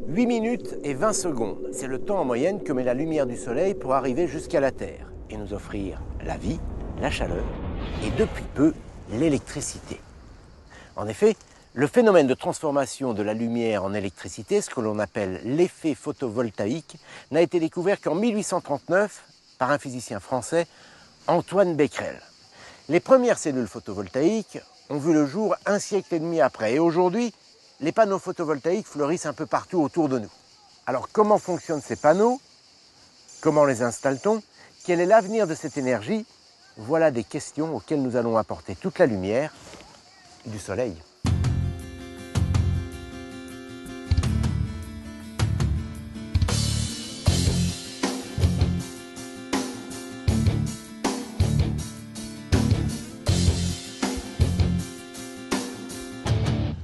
8 minutes et 20 secondes, c'est le temps en moyenne que met la lumière du soleil pour arriver jusqu'à la Terre et nous offrir la vie, la chaleur et depuis peu l'électricité. En effet, le phénomène de transformation de la lumière en électricité, ce que l'on appelle l'effet photovoltaïque, n'a été découvert qu'en 1839 par un physicien français, Antoine Becquerel. Les premières cellules photovoltaïques ont vu le jour un siècle et demi après et aujourd'hui, les panneaux photovoltaïques fleurissent un peu partout autour de nous. Alors comment fonctionnent ces panneaux? Comment les installe-t-on? Quel est l'avenir de cette énergie? Voilà des questions auxquelles nous allons apporter toute la lumière du soleil.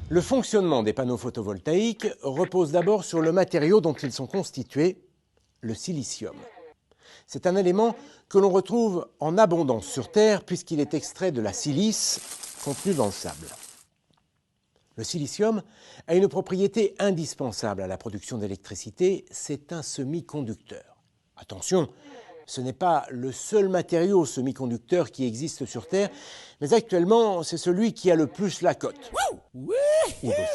Le fonctionnement des panneaux photovoltaïques repose d'abord sur le matériau dont ils sont constitués, le silicium. C'est un élément que l'on retrouve en abondance sur Terre puisqu'il est extrait de la silice contenue dans le sable. Le silicium a une propriété indispensable à la production d'électricité, c'est un semi-conducteur. Attention, ce n'est pas le seul matériau semi-conducteur qui existe sur Terre, mais actuellement, c'est celui qui a le plus la cote.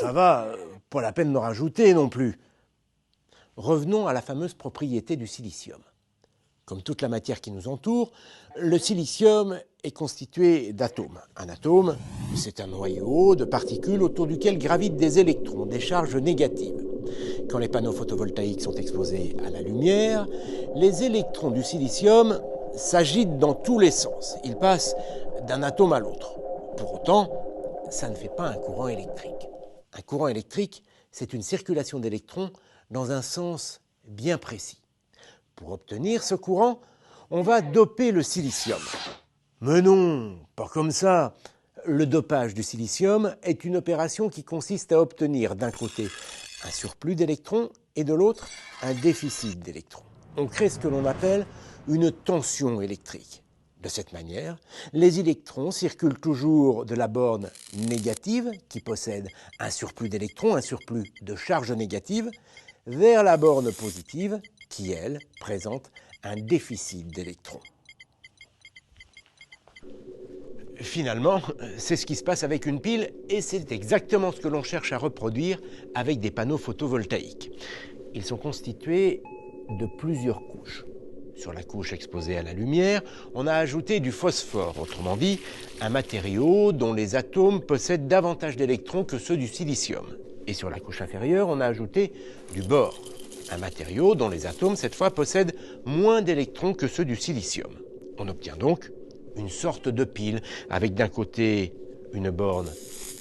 Ça va, pas la peine de rajouter non plus. Revenons à la fameuse propriété du silicium. Comme toute la matière qui nous entoure, le silicium est constitué d'atomes. Un atome, c'est un noyau de particules autour duquel gravitent des électrons, des charges négatives. Quand les panneaux photovoltaïques sont exposés à la lumière, les électrons du silicium s'agitent dans tous les sens. Ils passent d'un atome à l'autre. Pour autant, ça ne fait pas un courant électrique. Un courant électrique, c'est une circulation d'électrons dans un sens bien précis. Pour obtenir ce courant, on va doper le silicium. Mais non, pas comme ça. Le dopage du silicium est une opération qui consiste à obtenir d'un côté un surplus d'électrons et de l'autre un déficit d'électrons. On crée ce que l'on appelle une tension électrique. De cette manière, les électrons circulent toujours de la borne négative, qui possède un surplus d'électrons, un surplus de charge négative, vers la borne positive, qui, elle, présente un déficit d'électrons. Finalement, c'est ce qui se passe avec une pile et c'est exactement ce que l'on cherche à reproduire avec des panneaux photovoltaïques. Ils sont constitués de plusieurs couches. Sur la couche exposée à la lumière, on a ajouté du phosphore, autrement dit, un matériau dont les atomes possèdent davantage d'électrons que ceux du silicium. Et sur la couche inférieure, on a ajouté du bore, un matériau dont les atomes, cette fois, possèdent moins d'électrons que ceux du silicium. On obtient donc une sorte de pile, avec d'un côté une borne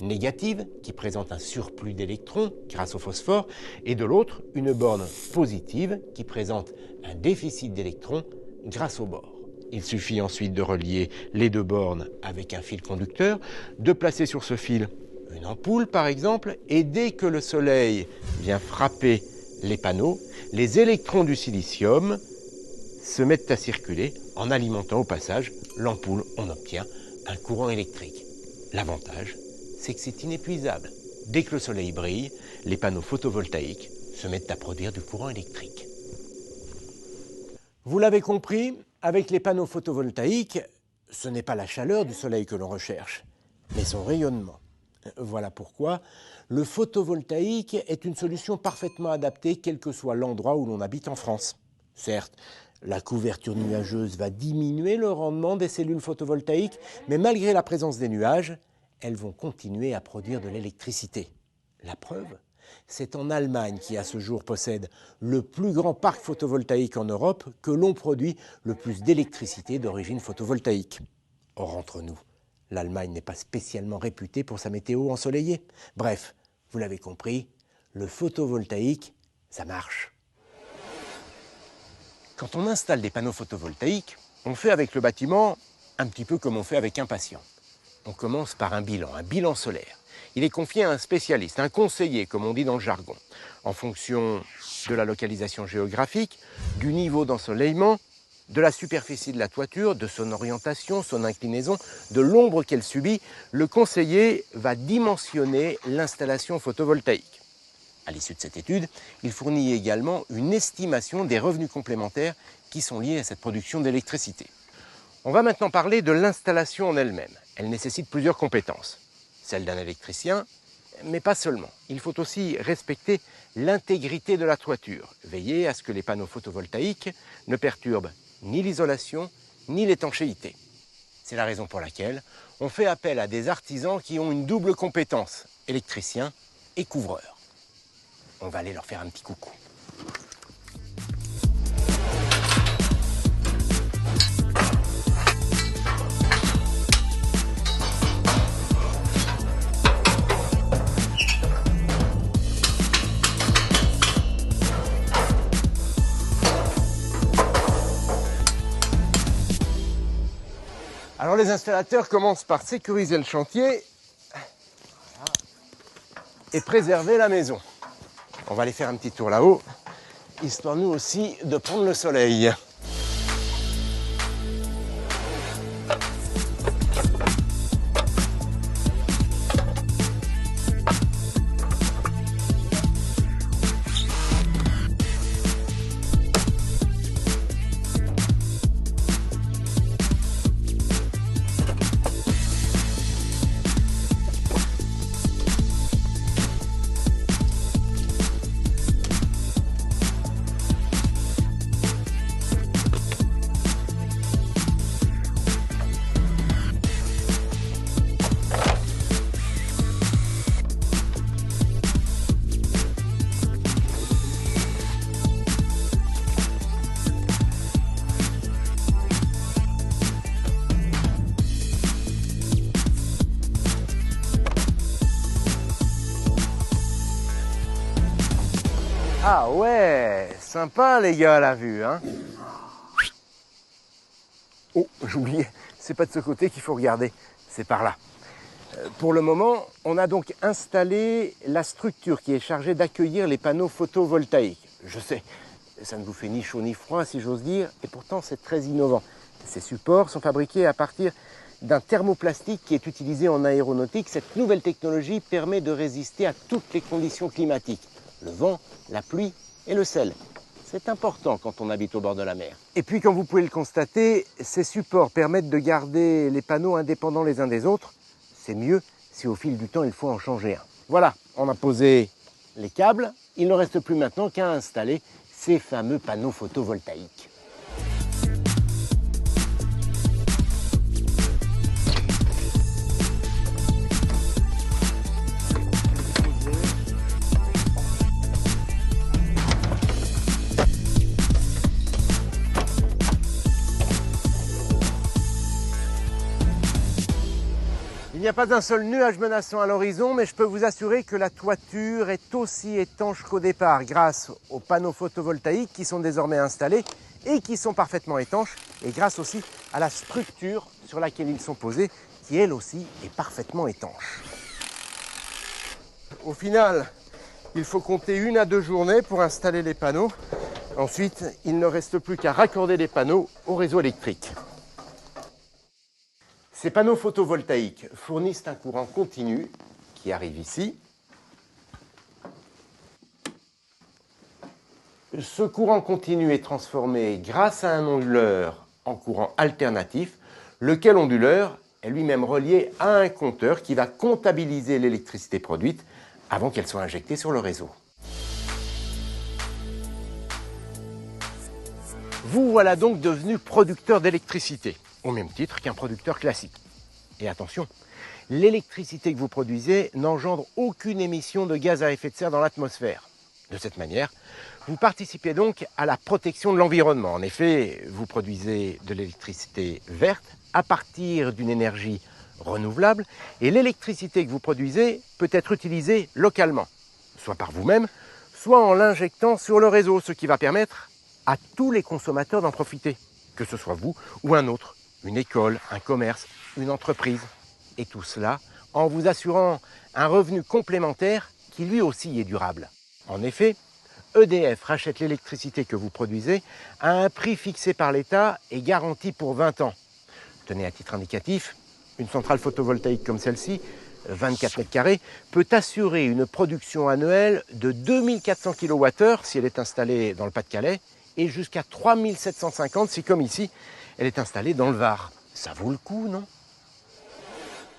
négative qui présente un surplus d'électrons grâce au phosphore, et de l'autre une borne positive qui présente un déficit d'électrons grâce au bore. Il suffit ensuite de relier les deux bornes avec un fil conducteur, de placer sur ce fil une ampoule par exemple, et dès que le soleil vient frapper les panneaux, les électrons du silicium se mettent à circuler en alimentant au passage l'ampoule. On obtient un courant électrique. L'avantage, c'est que c'est inépuisable. Dès que le soleil brille, les panneaux photovoltaïques se mettent à produire du courant électrique. Vous l'avez compris, avec les panneaux photovoltaïques, ce n'est pas la chaleur du soleil que l'on recherche, mais son rayonnement. Voilà pourquoi le photovoltaïque est une solution parfaitement adaptée quel que soit l'endroit où l'on habite en France. Certes, la couverture nuageuse va diminuer le rendement des cellules photovoltaïques, mais malgré la présence des nuages, elles vont continuer à produire de l'électricité. La preuve, c'est en Allemagne qui à ce jour possède le plus grand parc photovoltaïque en Europe que l'on produit le plus d'électricité d'origine photovoltaïque. Or, entre nous, l'Allemagne n'est pas spécialement réputée pour sa météo ensoleillée. Bref, vous l'avez compris, le photovoltaïque, ça marche. Quand on installe des panneaux photovoltaïques, on fait avec le bâtiment un petit peu comme on fait avec un patient. On commence par un bilan solaire. Il est confié à un spécialiste, un conseiller, comme on dit dans le jargon, en fonction de la localisation géographique, du niveau d'ensoleillement, de la superficie de la toiture, de son orientation, son inclinaison, de l'ombre qu'elle subit, le conseiller va dimensionner l'installation photovoltaïque. À l'issue de cette étude, il fournit également une estimation des revenus complémentaires qui sont liés à cette production d'électricité. On va maintenant parler de l'installation en elle-même. Elle nécessite plusieurs compétences. Celle d'un électricien, mais pas seulement. Il faut aussi respecter l'intégrité de la toiture. Veiller à ce que les panneaux photovoltaïques ne perturbent ni l'isolation, ni l'étanchéité. C'est la raison pour laquelle on fait appel à des artisans qui ont une double compétence, électricien et couvreur. On va aller leur faire un petit coucou. Alors les installateurs commencent par sécuriser le chantier et préserver la maison. On va aller faire un petit tour là-haut, histoire nous aussi de prendre le soleil. Ah ouais, sympa les gars la vue, hein. Oh, j'oubliais, c'est pas de ce côté qu'il faut regarder, c'est par là. Pour le moment, on a donc installé la structure qui est chargée d'accueillir les panneaux photovoltaïques. Je sais, ça ne vous fait ni chaud ni froid si j'ose dire, et pourtant c'est très innovant. Ces supports sont fabriqués à partir d'un thermoplastique qui est utilisé en aéronautique. Cette nouvelle technologie permet de résister à toutes les conditions climatiques. Le vent, la pluie et le sel. C'est important quand on habite au bord de la mer. Et puis, comme vous pouvez le constater, ces supports permettent de garder les panneaux indépendants les uns des autres. C'est mieux si au fil du temps, il faut en changer un. Voilà, on a posé les câbles. Il ne reste plus maintenant qu'à installer ces fameux panneaux photovoltaïques. Il n'y a pas un seul nuage menaçant à l'horizon, mais je peux vous assurer que la toiture est aussi étanche qu'au départ grâce aux panneaux photovoltaïques qui sont désormais installés et qui sont parfaitement étanches, et grâce aussi à la structure sur laquelle ils sont posés qui elle aussi est parfaitement étanche. Au final, il faut compter 1 à 2 journées pour installer les panneaux. Ensuite, il ne reste plus qu'à raccorder les panneaux au réseau électrique. Ces panneaux photovoltaïques fournissent un courant continu qui arrive ici. Ce courant continu est transformé grâce à un onduleur en courant alternatif, lequel onduleur est lui-même relié à un compteur qui va comptabiliser l'électricité produite avant qu'elle soit injectée sur le réseau. Vous voilà donc devenu producteur d'électricité, au même titre qu'un producteur classique. Et attention, l'électricité que vous produisez n'engendre aucune émission de gaz à effet de serre dans l'atmosphère. De cette manière, vous participez donc à la protection de l'environnement. En effet, vous produisez de l'électricité verte à partir d'une énergie renouvelable et l'électricité que vous produisez peut être utilisée localement, soit par vous-même, soit en l'injectant sur le réseau, ce qui va permettre à tous les consommateurs d'en profiter, que ce soit vous ou un autre, une école, un commerce, une entreprise. Et tout cela en vous assurant un revenu complémentaire qui lui aussi est durable. En effet, EDF rachète l'électricité que vous produisez à un prix fixé par l'État et garanti pour 20 ans. Tenez à titre indicatif, une centrale photovoltaïque comme celle-ci 24 mètres carrés, peut assurer une production annuelle de 2400 kWh si elle est installée dans le Pas-de-Calais et jusqu'à 3750 si, comme ici, elle est installée dans le Var. Ça vaut le coup, non?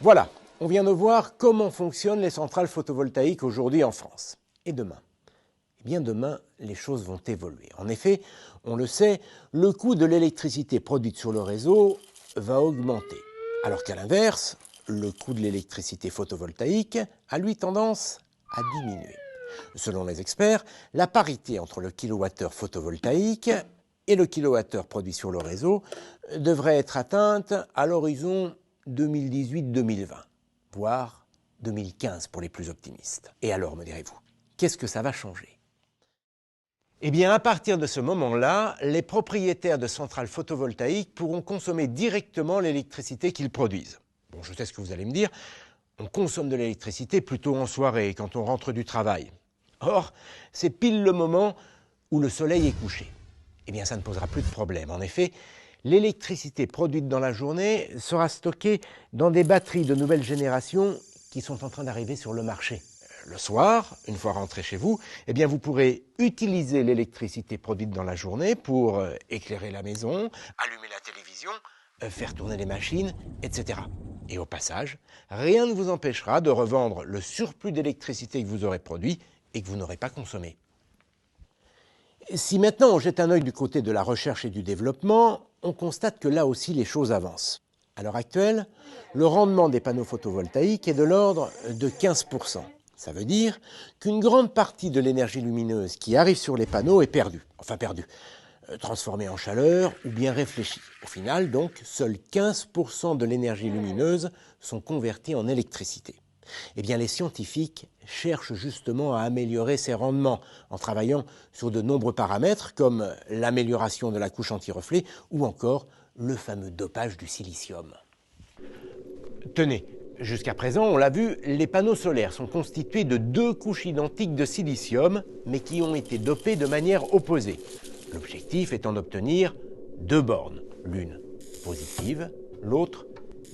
Voilà, on vient de voir comment fonctionnent les centrales photovoltaïques aujourd'hui en France. Et demain? Eh bien demain, les choses vont évoluer. En effet, on le sait, le coût de l'électricité produite sur le réseau va augmenter. Alors qu'à l'inverse, le coût de l'électricité photovoltaïque a lui tendance à diminuer. Selon les experts, la parité entre le kilowattheure photovoltaïque et le kilowattheure produit sur le réseau devrait être atteinte à l'horizon 2018-2020, voire 2015 pour les plus optimistes. Et alors, me direz-vous, qu'est-ce que ça va changer? Eh bien, à partir de ce moment-là, les propriétaires de centrales photovoltaïques pourront consommer directement l'électricité qu'ils produisent. Bon, je sais ce que vous allez me dire, on consomme de l'électricité plutôt en soirée, quand on rentre du travail. Or, c'est pile le moment où le soleil est couché. Eh bien, ça ne posera plus de problème. En effet, l'électricité produite dans la journée sera stockée dans des batteries de nouvelle génération qui sont en train d'arriver sur le marché. Le soir, une fois rentré chez vous, eh bien vous pourrez utiliser l'électricité produite dans la journée pour éclairer la maison, allumer la télévision, faire tourner les machines, etc. Et au passage, rien ne vous empêchera de revendre le surplus d'électricité que vous aurez produit et que vous n'aurez pas consommé. Si maintenant on jette un œil du côté de la recherche et du développement, on constate que là aussi les choses avancent. À l'heure actuelle, le rendement des panneaux photovoltaïques est de l'ordre de 15%. Ça veut dire qu'une grande partie de l'énergie lumineuse qui arrive sur les panneaux est perdue. Enfin perdue, transformée en chaleur ou bien réfléchie. Au final, donc, seuls 15% de l'énergie lumineuse sont convertis en électricité. Eh bien, les scientifiques cherchent justement à améliorer ces rendements en travaillant sur de nombreux paramètres comme l'amélioration de la couche anti-reflet ou encore le fameux dopage du silicium. Tenez, jusqu'à présent, on l'a vu, les panneaux solaires sont constitués de 2 couches identiques de silicium, mais qui ont été dopées de manière opposée. L'objectif étant d'obtenir 2 bornes, l'une positive, l'autre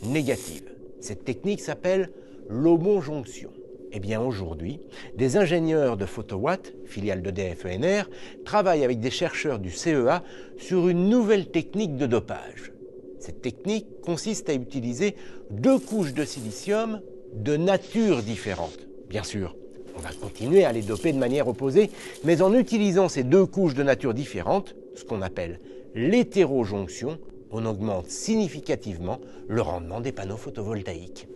négative. Cette technique s'appelle l'homojonction. Eh bien aujourd'hui, des ingénieurs de Photowatt, filiale d'EDF ENR, travaillent avec des chercheurs du CEA sur une nouvelle technique de dopage. Cette technique consiste à utiliser 2 couches de silicium de nature différente. Bien sûr, on va continuer à les doper de manière opposée, mais en utilisant ces 2 couches de nature différente, ce qu'on appelle l'hétérojonction, on augmente significativement le rendement des panneaux photovoltaïques.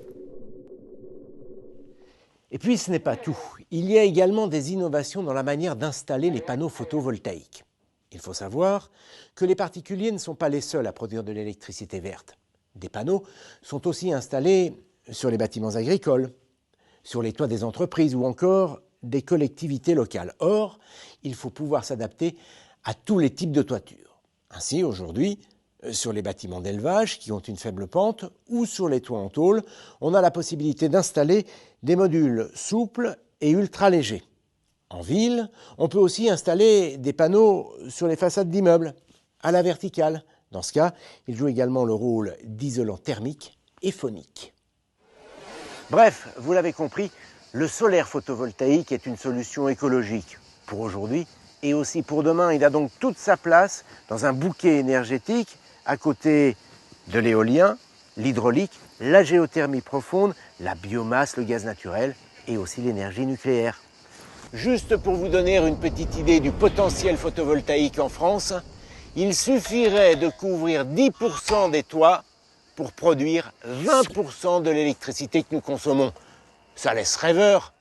Et puis ce n'est pas tout. Il y a également des innovations dans la manière d'installer les panneaux photovoltaïques. Il faut savoir que les particuliers ne sont pas les seuls à produire de l'électricité verte. Des panneaux sont aussi installés sur les bâtiments agricoles, sur les toits des entreprises ou encore des collectivités locales. Or, il faut pouvoir s'adapter à tous les types de toitures. Ainsi, aujourd'hui, sur les bâtiments d'élevage qui ont une faible pente ou sur les toits en tôle, on a la possibilité d'installer des modules souples et ultra légers. En ville, on peut aussi installer des panneaux sur les façades d'immeubles, à la verticale. Dans ce cas, ils jouent également le rôle d'isolant thermique et phonique. Bref, vous l'avez compris, le solaire photovoltaïque est une solution écologique pour aujourd'hui et aussi pour demain. Il a donc toute sa place dans un bouquet énergétique à côté de l'éolien, l'hydraulique, la géothermie profonde, la biomasse, le gaz naturel et aussi l'énergie nucléaire. Juste pour vous donner une petite idée du potentiel photovoltaïque en France, il suffirait de couvrir 10% des toits pour produire 20% de l'électricité que nous consommons. Ça laisse rêveur.